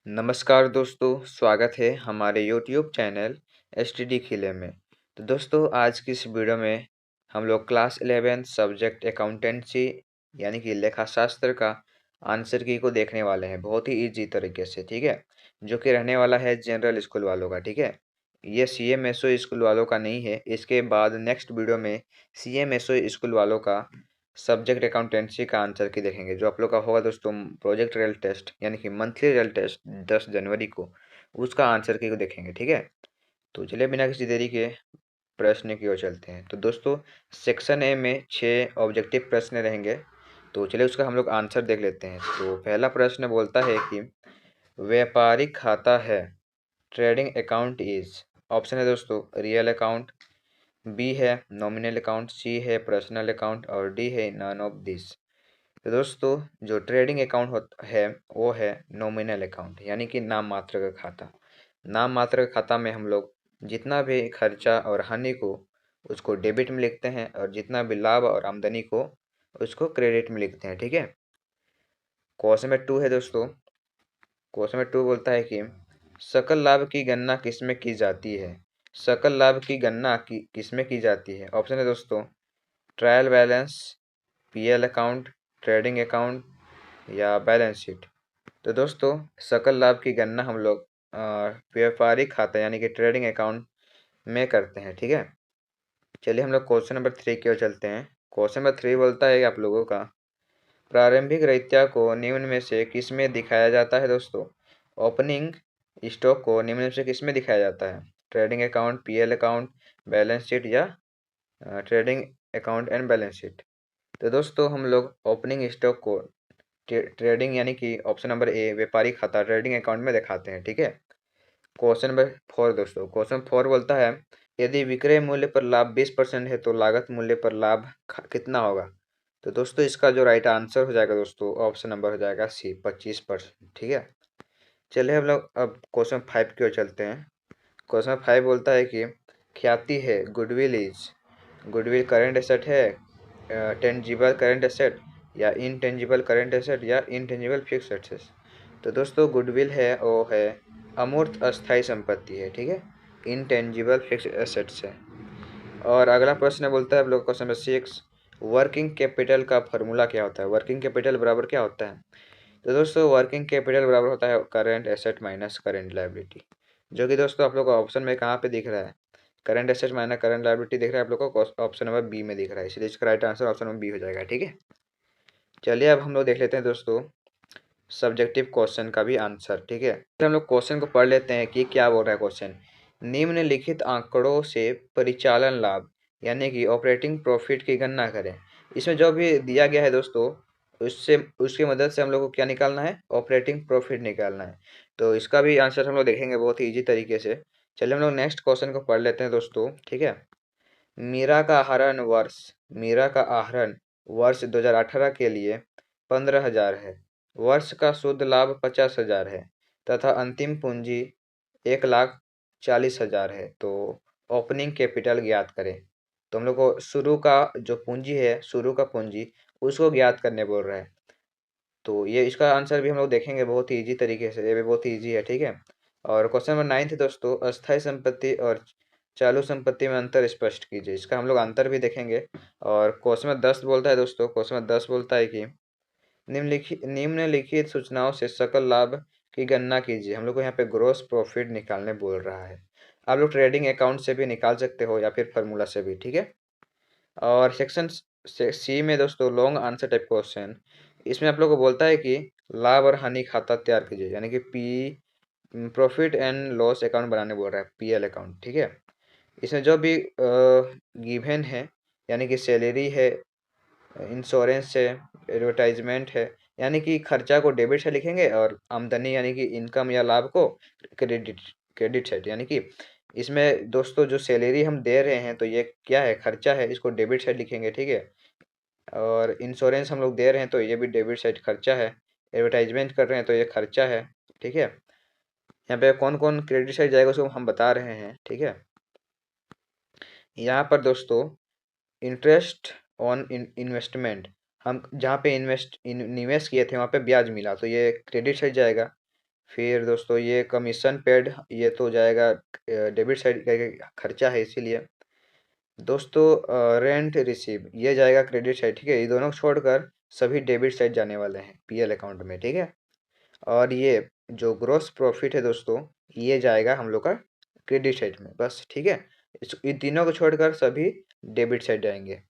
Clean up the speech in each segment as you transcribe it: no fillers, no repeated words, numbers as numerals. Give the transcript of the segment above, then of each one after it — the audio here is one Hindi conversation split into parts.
नमस्कार दोस्तों, स्वागत है हमारे यूट्यूब चैनल एसटीडी खिले में। तो दोस्तों, आज की इस वीडियो में हम लोग क्लास 11 सब्जेक्ट अकाउंटेंसी यानी कि लेखाशास्त्र का आंसर की को देखने वाले हैं बहुत ही इजी तरीके से, ठीक है। जो कि रहने वाला है जनरल स्कूल वालों का, ठीक है। ये सीएमएसओ स्कूल वालों का नहीं है। इसके बाद नेक्स्ट वीडियो में सीएमएसओ स्कूल वालों का सब्जेक्ट अकाउंटेंसी का आंसर की देखेंगे, जो आप लोग का होगा दोस्तों प्रोजेक्ट रियल टेस्ट यानी कि मंथली रियल टेस्ट 10 जनवरी को, उसका आंसर की को देखेंगे, ठीक है। तो चलिए बिना किसी देरी के प्रश्न की ओर चलते हैं। तो दोस्तों, सेक्शन ए में 6 ऑब्जेक्टिव प्रश्न रहेंगे। तो चलिए उसका हम लोग आंसर देख लेते हैं। तो पहला प्रश्न बोलता है कि व्यापारिक खाता है, ट्रेडिंग अकाउंट इज। ऑप्शन है दोस्तों रियल अकाउंट, बी है नॉमिनल अकाउंट, सी है पर्सनल अकाउंट और डी है नन ऑफ दिस। तो दोस्तों, जो ट्रेडिंग अकाउंट है वो है नॉमिनल अकाउंट यानी कि नाम मात्र का खाता। नाम मात्र का खाता में हम लोग जितना भी खर्चा और हानि को उसको डेबिट में लिखते हैं और जितना भी लाभ और आमदनी को उसको क्रेडिट में लिखते हैं, ठीक है। क्वेश्चन नंबर 2 है दोस्तों। क्वेश्चन नंबर 2 बोलता है कि सकल लाभ की गणना किसमें की जाती है। सकल लाभ की गणना किसमें की जाती है। ऑप्शन है दोस्तों trial balance, PL account, trading account या बैलेंस शीट। तो दोस्तों, सकल लाभ की गणना हम लोग व्यापारिक खाता यानी कि ट्रेडिंग अकाउंट में करते हैं, ठीक है। चलिए हम लोग क्वेश्चन नंबर 3 की ओर चलते हैं। क्वेश्चन नंबर 3 बोलता है आप लोगों का प्रारंभिक रैयिता को निम्न में से किसमें दिखाया जाता है दोस्तों। ओपनिंग स्टॉक को निम्न में से किसमें दिखाया जाता है। Trading account, PL account, balance sheet या trading account and balance sheet. तो दोस्तों, हम लोग ओपनिंग स्टॉक को ट्रेडिंग यानी कि ऑप्शन नंबर ए व्यापारिक खाता ट्रेडिंग अकाउंट में दिखाते हैं, ठीक है। क्वेश्चन नंबर 4 दोस्तों। क्वेश्चन 4 बोलता है यदि विक्रय मूल्य पर लाभ 20% है तो लागत मूल्य पर लाभ कितना होगा। तो दोस्तों, इसका जो राइट आंसर हो जाएगा दोस्तों ऑप्शन नंबर हो जाएगा सी 25%, ठीक है। चलिए हम लोग अब क्वेश्चन 5 की ओर चलते हैं। क्वेश्चन 5 बोलता है कि ख्याति है goodwill is. Goodwill current asset है, टेंजिबल करंट एसेट या इनटेंजिबल करंट एसेट या इनटेंजिबल फिक्स एसेट। तो दोस्तों, गुडविल है वो है अमूर्त अस्थायी संपत्ति है, ठीक है। इनटेंजिबल फिक्स एसेट्स है। और अगला प्रश्न बोलता है आप लोग क्वेश्चन नंबर 6 वर्किंग कैपिटल का फॉर्मूला क्या होता है। वर्किंग कैपिटल बराबर क्या होता है। तो दोस्तों, वर्किंग कैपिटल बराबर होता है current asset minus current liability, जो कि दोस्तों आप लोग को ऑप्शन में कहाँ पे दिख रहा है। Current asset minus current liability दिख रहा है आप लोग को ऑप्शन नंबर बी में दिख रहा है, इसलिए इसका right answer option number B हो जाएगा, ठीक है। चलिए अब हम लोग देख लेते हैं दोस्तों सब्जेक्टिव क्वेश्चन का भी आंसर, ठीक है। तो हम लोग क्वेश्चन को पढ़ लेते हैं कि क्या बोल रहा है क्वेश्चन। निम्नलिखित आंकड़ों से परिचालन लाभ यानी कि ऑपरेटिंग प्रॉफिट की गणना करें। इसमें जो भी दिया गया है दोस्तों उससे उसकी मदद से हम लोग को क्या निकालना है, ऑपरेटिंग प्रॉफिट निकालना है। तो इसका भी आंसर हम लोग देखेंगे बहुत ही ईजी तरीके से। चलिए हम लोग नेक्स्ट क्वेश्चन को पढ़ लेते हैं दोस्तों, ठीक है। मीरा का आहरण वर्ष मीरा का आहरण वर्ष 2018 के लिए 15,000 है। वर्ष का शुद्ध लाभ 50,000 है तथा अंतिम पूंजी 1,40,000 है। तो ओपनिंग कैपिटल ज्ञात करें। तो हम लोग को शुरू का जो पूंजी है, शुरू का पूंजी उसको ज्ञात करने बोल रहा है। तो ये इसका आंसर भी हम लोग देखेंगे बहुत ही ईजी तरीके से, ये भी बहुत ही ईजी है, ठीक है। और क्वेश्चन नंबर 9 है दोस्तों अस्थायी संपत्ति और चालू संपत्ति में अंतर स्पष्ट कीजिए। इसका हम लोग अंतर भी देखेंगे। और क्वेश्चन नंबर 10 बोलता है दोस्तों, क्वेश्चन नंबर 10 बोलता है कि निम्नलिखित सूचनाओं से सकल लाभ की गणना कीजिए। हम लोग को यहाँ पे ग्रॉस प्रॉफिट निकालने बोल रहा है। आप लोग ट्रेडिंग अकाउंट से भी निकाल सकते हो या फिर फार्मूला से भी, ठीक है। और सेक्शन सी में दोस्तों लॉन्ग आंसर टाइप क्वेश्चन, इसमें आप लोग को बोलता है कि लाभ और हानि खाता तैयार कीजिए यानी कि P profit and loss account बनाने बोल रहा है, पीएल अकाउंट, ठीक है। इसमें जो भी गिवन है यानी कि सैलरी है, इंश्योरेंस है, एडवर्टाइजमेंट है, यानी कि खर्चा को डेबिट से लिखेंगे और आमदनी यानी कि इनकम या लाभ को क्रेडिट क्रेडिट साइड यानी कि इसमें दोस्तों जो सैलरी हम दे रहे हैं तो ये क्या है, खर्चा है, इसको डेबिट साइड लिखेंगे, ठीक है। और इंश्योरेंस हम लोग दे रहे हैं तो ये भी डेबिट साइड खर्चा है। एडवर्टाइजमेंट कर रहे हैं तो ये खर्चा है, ठीक है। यहाँ पे कौन कौन क्रेडिट साइड जाएगा उसको हम बता रहे हैं, ठीक है। यहाँ पर दोस्तों इंटरेस्ट ऑन इन्वेस्टमेंट, हम जहाँ पे निवेश किए थे वहाँ पे ब्याज मिला तो ये क्रेडिट साइड जाएगा। फिर दोस्तों ये कमीशन पेड, ये तो जाएगा डेबिट साइड का खर्चा है इसीलिए। दोस्तों रेंट रिसीव ये जाएगा क्रेडिट साइड, ठीक है। ये दोनों को छोड़कर सभी डेबिट साइड जाने वाले हैं पीएल अकाउंट में, ठीक है। और ये जो ग्रॉस प्रॉफिट है दोस्तों, ये जाएगा हम लोग का क्रेडिट साइड में, बस, ठीक है। इन तीनों को छोड़कर सभी डेबिट साइड जाएंगे।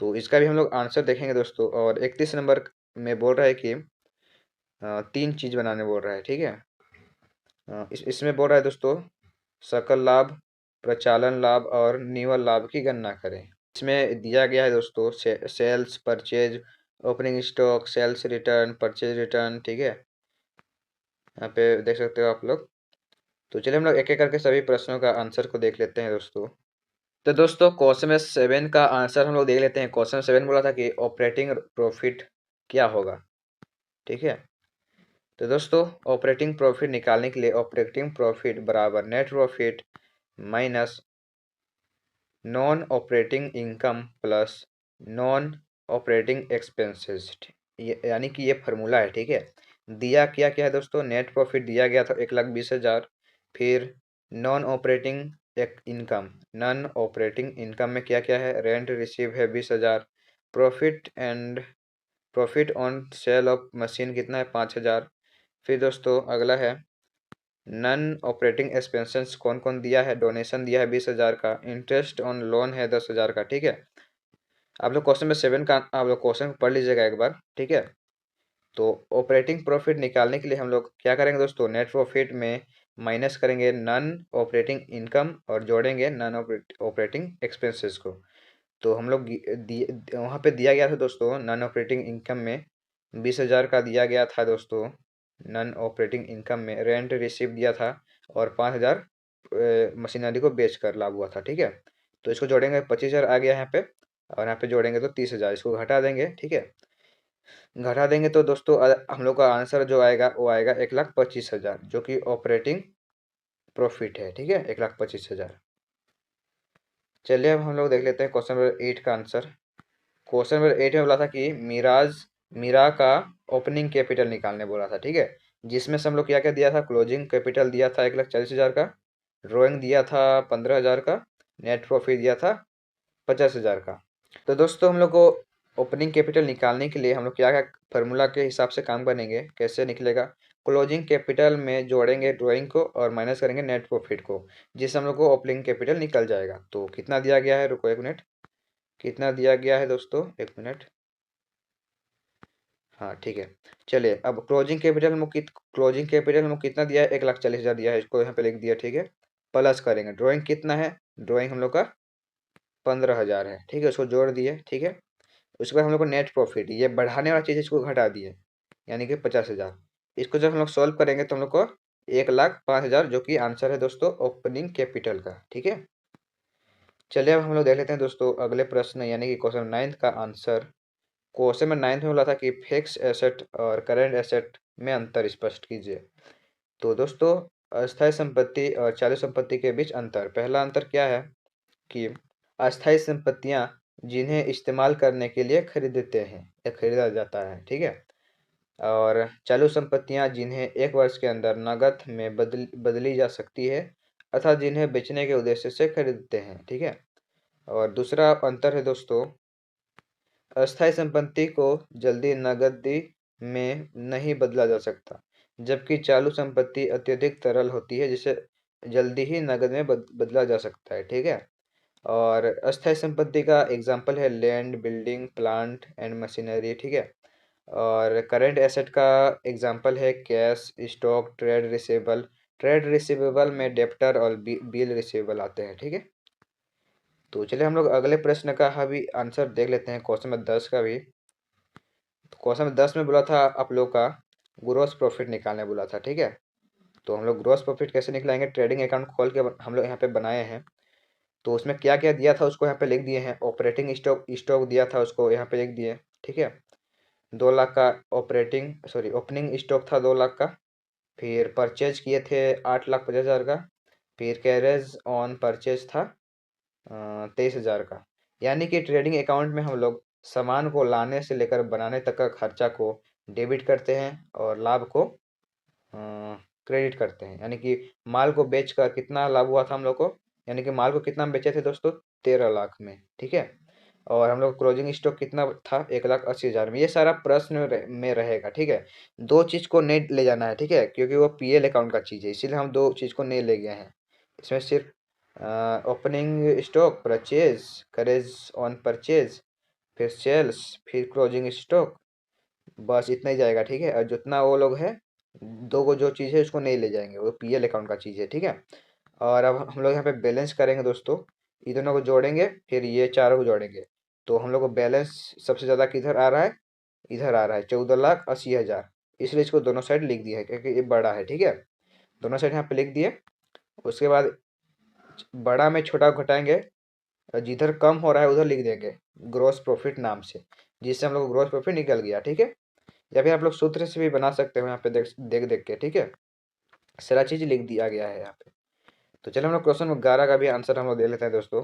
तो इसका भी हम लोग आंसर देखेंगे दोस्तों। और 31 नंबर में बोल रहा है कि तीन चीज बनाने बोल रहा है, ठीक है। इसमें बोल रहा है दोस्तों सकल लाभ, प्रचालन लाभ और निवल लाभ की गणना करें। इसमें दिया गया है दोस्तों sales, purchase, opening stock, sales return, purchase return, ठीक है। यहाँ पे देख सकते हो आप लोग। तो चलिए हम लोग एक एक करके सभी प्रश्नों का आंसर को देख लेते हैं दोस्तों। तो दोस्तों क्वेश्चन 7 का आंसर हम लोग देख लेते हैं। क्वेश्चन 7 बोला था कि ऑपरेटिंग प्रॉफिट क्या होगा, ठीक है। तो दोस्तों ऑपरेटिंग प्रॉफिट निकालने के लिए ऑपरेटिंग प्रॉफिट बराबर net profit minus non operating income plus non operating expenses, यानी कि ये फार्मूला है, ठीक है। दिया क्या क्या है दोस्तों, नेट प्रॉफिट दिया गया था 1,20,000। फिर non operating income, non operating income में क्या क्या है, रेंट रिसीव है 20,000। Profit on sale of machine कितना है, 5,000। फिर दोस्तों अगला है नॉन ऑपरेटिंग एक्सपेंसेस, कौन कौन दिया है, डोनेशन दिया है 20,000 का, इंटरेस्ट ऑन लोन है 10,000 का, ठीक है। आप लोग क्वेश्चन में 7 का आप लोग क्वेश्चन पढ़ लीजिएगा एक बार, ठीक है। तो ऑपरेटिंग प्रॉफिट निकालने के लिए हम लोग क्या करेंगे दोस्तों, नेट प्रॉफिट में माइनस करेंगे नॉन ऑपरेटिंग इनकम और जोड़ेंगे नॉन ऑपरेटिंग एक्सपेंसेस को। तो हम लोग वहाँ पे दिया गया था दोस्तों नॉन ऑपरेटिंग इनकम में 20,000 का दिया गया था दोस्तों। नॉन ऑपरेटिंग इनकम में रेंट रिसीव दिया था और 5,000 मशीनरी को बेच कर लाभ हुआ था, ठीक है। तो इसको जोड़ेंगे 25,000 आ गया यहाँ पे, और यहाँ पे जोड़ेंगे तो 30,000, इसको घटा देंगे, ठीक है। घटा देंगे तो दोस्तों हम लोग का आंसर जो आएगा वो आएगा 1,25,000, जो कि ऑपरेटिंग प्रॉफिट है, ठीक है, 1,25,000। चलिए अब हम लोग देख लेते हैं क्वेश्चन नंबर 8 का आंसर। क्वेश्चन नंबर 8 में बोला था कि मीरा का ओपनिंग कैपिटल निकालने बोला था, ठीक है। जिसमें से हम लोग क्या क्या दिया था, क्लोजिंग कैपिटल दिया था 1,40,000 का, ड्रॉइंग दिया था 15,000 का, नेट प्रॉफिट दिया था 50,000 का। तो दोस्तों हम लोग को ओपनिंग कैपिटल निकालने के लिए हम लोग क्या क्या फार्मूला के हिसाब से काम बनेंगे, कैसे निकलेगा, क्लोजिंग कैपिटल में जोड़ेंगे ड्राइंग को और माइनस करेंगे नेट प्रॉफिट को, जिससे हम लोग को ओपनिंग कैपिटल निकल जाएगा। तो कितना दिया गया है, रुको एक मिनट, कितना दिया गया है दोस्तों, एक मिनट, हाँ ठीक है। चलिए अब क्लोजिंग कैपिटल में कितना दिया है, 1,40,000 दिया है, इसको यहाँ पे लिख दिया, ठीक है। प्लस करेंगे ड्राइंग कितना है, ड्राइंग हम लोग का 15,000 है, ठीक है, उसको जोड़ दिए, ठीक है। उसके बाद हम लोग को नेट प्रॉफिट, ये बढ़ाने वाला चीज़ इसको घटा दिए, यानी कि 50,000। इसको जब हम लोग सॉल्व करेंगे तो हम लोग को 1,05,000, जो कि आंसर है दोस्तों ओपनिंग कैपिटल का, ठीक है। चलिए अब हम लोग देख लेते हैं दोस्तों अगले प्रश्न, यानी कि क्वेश्चन 9 का आंसर। क्वेश्चन में 9 में बोला था कि फिक्स एसेट और करंट एसेट में अंतर स्पष्ट कीजिए। तो दोस्तों अस्थायी संपत्ति और चालू संपत्ति के बीच अंतर, पहला अंतर क्या है कि अस्थायी संपत्तियां जिन्हें इस्तेमाल करने के लिए खरीदते हैं या खरीदा जाता है, ठीक है। और चालू संपत्तियां जिन्हें 1 वर्ष के अंदर नकद में बदली जा सकती है अथवा जिन्हें बेचने के उद्देश्य से खरीदते हैं, ठीक है। और दूसरा अंतर है दोस्तों, अस्थायी संपत्ति को जल्दी नकदी में नहीं बदला जा सकता, जबकि चालू संपत्ति अत्यधिक तरल होती है जिसे जल्दी ही नकद में बदला जा सकता है, ठीक है। और अस्थायी संपत्ति का एग्जाम्पल है land, building, plant and machinery, ठीक है। और करंट एसेट का एग्जाम्पल है कैश, स्टॉक, ट्रेड रिसीवेबल में डेप्टर और बिल रिसीवेबल आते हैं, ठीक है। तो चलिए हम लोग अगले प्रश्न का भी आंसर देख लेते हैं, क्वेश्चन नंबर 10 का भी। क्वेश्चन नंबर 10 में बोला था आप लोग का ग्रॉस प्रॉफिट निकालने बोला था, ठीक है। तो हम लोग ग्रॉस प्रॉफिट कैसे निकलाएंगे, ट्रेडिंग अकाउंट खोल के हम लोग यहाँ पे बनाए हैं। तो उसमें क्या क्या दिया था उसको यहाँ पे लिख दिए हैं। ऑपरेटिंग स्टॉक स्टॉक दिया था उसको यहाँ पे लिख दिए, ठीक है। 2 लाख का ओपनिंग स्टॉक था 2 लाख का। फिर परचेज किए थे 8,50,000 का। फिर कैरेज ऑन परचेज था 23,000 का। यानी कि ट्रेडिंग अकाउंट में हम लोग सामान को लाने से लेकर बनाने तक का खर्चा को डेबिट करते हैं और लाभ को क्रेडिट करते हैं, यानी कि माल को बेचकर कितना लाभ हुआ था हम लोग को, यानी कि माल को कितना में बेचे थे दोस्तों, 13 लाख में, ठीक है। और हम लोग क्लोजिंग स्टॉक कितना था, 1,80,000 में। ये सारा प्रश्न में रहेगा, ठीक है। दो चीज को नहीं ले जाना है, ठीक है, क्योंकि वो पीएल अकाउंट का चीज है, इसीलिए हम दो चीज को नहीं ले गए हैं। इसमें सिर्फ opening stock, purchase, courage on purchase, फिर सेल्स, फिर क्लोजिंग स्टॉक, बस इतना ही जाएगा, ठीक है। और जितना वो लोग है, दो को जो चीज़ है उसको नहीं ले जाएंगे, वो पीएल अकाउंट का चीज़ है, ठीक है। और अब हम लोग यहाँ पे बैलेंस करेंगे दोस्तों, ये दोनों को जोड़ेंगे, फिर ये चारों को जोड़ेंगे, तो हम लोग को बैलेंस सबसे ज़्यादा किधर आ रहा है, इधर आ रहा है, 14,80,000। इसलिए इसको दोनों साइड लिख दिया है, क्योंकि ये बड़ा है, ठीक है। दोनों साइड यहाँ पे लिख दिए। उसके बाद बड़ा में छोटा घटाएंगे, और जिधर कम हो रहा है उधर लिख देंगे ग्रॉस प्रॉफिट नाम से, जिससे हम लोग ग्रॉस प्रॉफिट निकल गया, ठीक है। या फिर आप लोग सूत्र से भी बना सकते हो, यहाँ पे देख देख देख के, ठीक है। सारा चीज लिख दिया गया है यहाँ पे। तो चलो हम लोग क्वेश्चन 11 का भी आंसर हम लोग दे लेते हैं दोस्तों।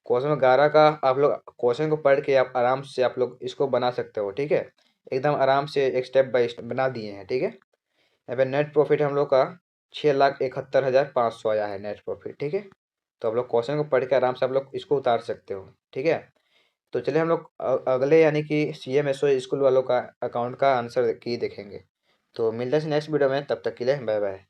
क्वेश्चन 11 का आप लोग क्वेश्चन को पढ़ के आप आराम से आप लोग इसको बना सकते हो, ठीक है। एकदम आराम से एक स्टेप बाय स्टेप बना दिए हैं, ठीक है। यहाँ पे नेट प्रॉफिट हम लोग का 6,71,500 आया है नेट प्रॉफिट, ठीक है। तो आप लोग क्वेश्चन को पढ़ के आराम से आप लोग इसको उतार सकते हो, ठीक है। तो चलिए हम लोग अगले यानी कि CMSO स्कूल वालों का अकाउंट का आंसर की देखेंगे। तो मिलते हैं नेक्स्ट वीडियो में, तब तक के लिए बाय बाय।